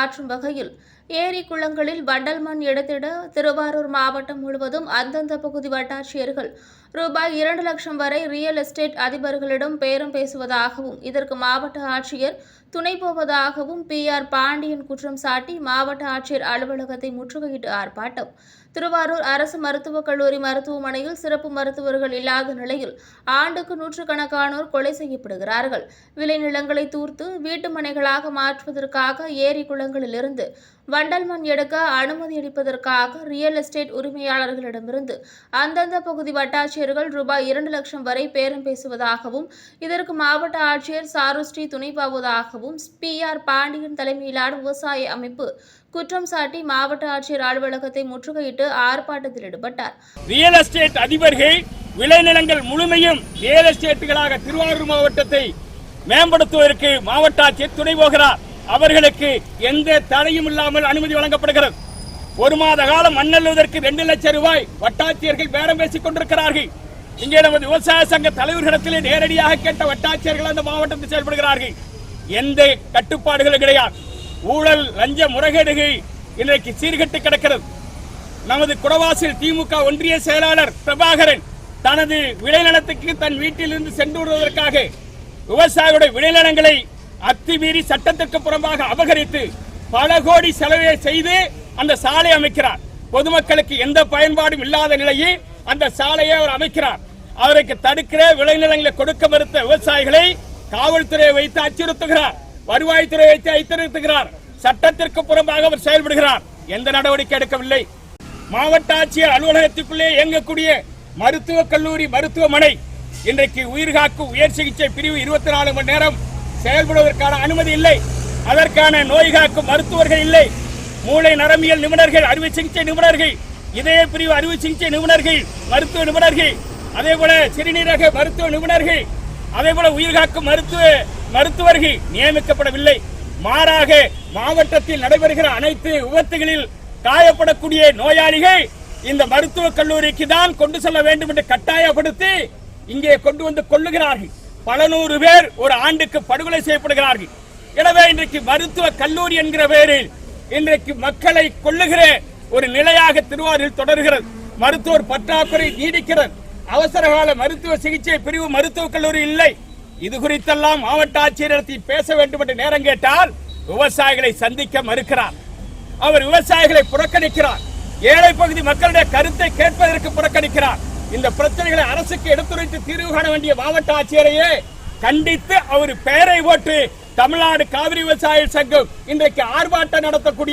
மாற்றும் வகையில் ஏரி குளங்களில் வண்டல் மண் எடுத்திட திருவாரூர் மாவட்டம் முழுவதும் அந்தந்த பகுதி வட்டாட்சியர்கள் ரூபாய் 2 லட்சம் வரை ரியல் எஸ்டேட் அதிபர்களிடம் பேரம் பேசுவதாகவும் இதற்கு மாவட்ட ஆட்சியர் துணை போவதாகவும் PR பாண்டியன் குற்றம் சாட்டி மாவட்ட ஆட்சியர் அலுவலகத்தை முற்றுகையிட்டு ஆர்ப்பாட்டம். திருவாரூர் அரசு மருத்துவக் கல்லூரி மருத்துவமனையில் சிறப்பு மருத்துவர்கள் இல்லாத நிலையில் ஆண்டுக்கு நூற்றுக்கணக்கானோர் கொலை செய்யப்படுகிறார்கள். விளைநிலங்களை தூர்த்து வீட்டு மனைகளாக மாற்றுவதற்காக ஏரி குளங்களிலிருந்து வண்டல் மண் எடுக்க அனுமதி அளிப்பதற்காக ரியல் எஸ்டேட் உரிமையாளர்களிடமிருந்து அந்தந்த பகுதி வட்டாட்சியர்கள் ரூபாய் 2 லட்சம் வரை பேரம் பேசுவதாகவும் இதற்கு மாவட்ட ஆட்சியர் சாருஸ்ரீ துணை போவதாகவும் PR பாண்டியன் தலைமையிலான விவசாய அமைப்பு குற்றம் சாட்டி மாவட்ட ஆட்சியர் அலுவலகத்தை முற்றுகையிட்டு ஆர்ப்பாட்டத்தில் ஈடுபட்டார். ரியல் எஸ்டேட் அதிபர்கள் விளைநிலங்கள் முழுமையும் ரியல் எஸ்டேட்டுகளாக திருவாரூர் மாவட்டத்தை மேம்படுத்துவதற்கு மாவட்ட ஆட்சியர் துணை போகிறார். அவர்களுக்கு எந்த தடையும் இல்லாமல் அனுமதி வழங்கப்படுகிறது. ஒரு மாத காலம் மண்ணல்லுவதற்கு 2 லட்சம் ரூபாய் வட்டாட்சியர்கள் பேரம் பேசிக் கொண்டிருக்கிறார்கள். இங்கே நமது விவசாய சங்க தலைவர்களிடத்திலே நேரடியாக கேட்ட வட்டாட்சியர்கள் அந்த மாவட்டத்தில் செயல்படுகிறார்கள். எந்த கட்டுப்பாடுகளும் கிடையாது. ஊழல் லஞ்ச முறைகேடுகள் இன்றைக்கு சீர்கட்டு கிடக்கிறது. நமது குடவாசல் திமுக ஒன்றிய செயலாளர் பிரபாகரன் தனது விளைநிலத்துக்கு தன் வீட்டிலிருந்து சென்று வருவதற்காக விவசாயிகளுடைய விளைநிலங்களை அத்துமீறி சட்டத்திற்கு புறம்பாக அபகரித்து பல கோடி செலவை செய்து அந்த சாலை அமைக்கிறார். பொதுமக்களுக்கு எந்த பயன்பாடும் இல்லாத நிலையில் அந்த சாலையை அவர் அமைக்கிறார். அவருக்கு தடுக்கிற விளைநிலங்களை கொடுக்க மறுத்த விவசாயிகளை காவல்துறையை வைத்து அச்சுறுத்துகிறார். வருவாய்த்துறை வைத்து அச்சுறுத்துகிறார். சட்டத்திற்கு புறம்பாக அவர் செயல்படுகிறார். எந்த நடவடிக்கை எடுக்கவில்லை. மாவட்ட ஆட்சியர் அலுவலகத்துக்குள்ளே இயங்கக்கூடிய மருத்துவக் கல்லூரி மருத்துவமனை இன்றைக்கு உயிர்காக்கும் உயர் சிகிச்சை பிரிவு 24 மணி நேரம் செயல்படுவதற்கான அனுமதி இல்லை. அதற்கான நோய் காக்கும் மருத்துவர்கள் இல்லை. மூளை நரம்பியல் நிபுணர்கள், அறுவை சிகிச்சை நிபுணர்கள், இதய பிரிவு அறுவை சிகிச்சை நிபுணர்கள், மருத்துவ நிபுணர்கள், அதே போல சிறுநீரக மருத்துவ நிபுணர்கள், அதே போல உயிர்காக்கும் மருத்துவர்கள் நியமிக்கப்படவில்லை. மாறாக மாவட்டத்தில் நடைபெறுகிற அனைத்து விபத்துகளில் காயப்படக்கூடிய நோயாளிகள் இந்த மருத்துவக் கல்லூரிக்கு தான் கொண்டு செல்ல வேண்டும் என்று கட்டாயப்படுத்தி இங்கே கொண்டு வந்து கொள்ளுகிறார்கள். பல நூறு பேர் ஒரு ஆண்டுக்கு படுகொலை செய்யப்படுகிறார்கள். எனவே இன்றைக்கு மருத்துவ கல்லூரி என்கிற பெயரில் இன்றைக்கு மக்களை கொள்ளுகிற ஒரு நிலையாக திருவாரூரில் தொடர்கிறது. மருத்துவர் பற்றாக்குறை நீடிக்கிறது. அவசரகால மருத்துவ சிகிச்சை பிரிவு மருத்துவக் கல்லூரி இல்லை. இது குறித்தெல்லாம் மாவட்ட ஆட்சியரிடத்தில் பேச வேண்டும் என்று நேரம் கேட்டால் விவசாயிகளை சந்திக்க மறுக்கிறார். அவர் விவசாயிகளை புறக்கணிக்கிறார். ஏழை பகுதி மக்களுடைய கருத்தை கேட்பதற்கு புறக்கணிக்கிறார். இந்த பிரச்சனைகளை அரசுக்கு எடுத்துரைத்து தீர்வு காண வேண்டிய மாவட்ட ஆட்சியரையே கண்டித்து அவர் பெயரை போட்டு தமிழ்நாடு காவிரி விவசாய சங்கம் இன்றைக்கு ஆர்ப்பாட்டம் நடத்தக்கூடிய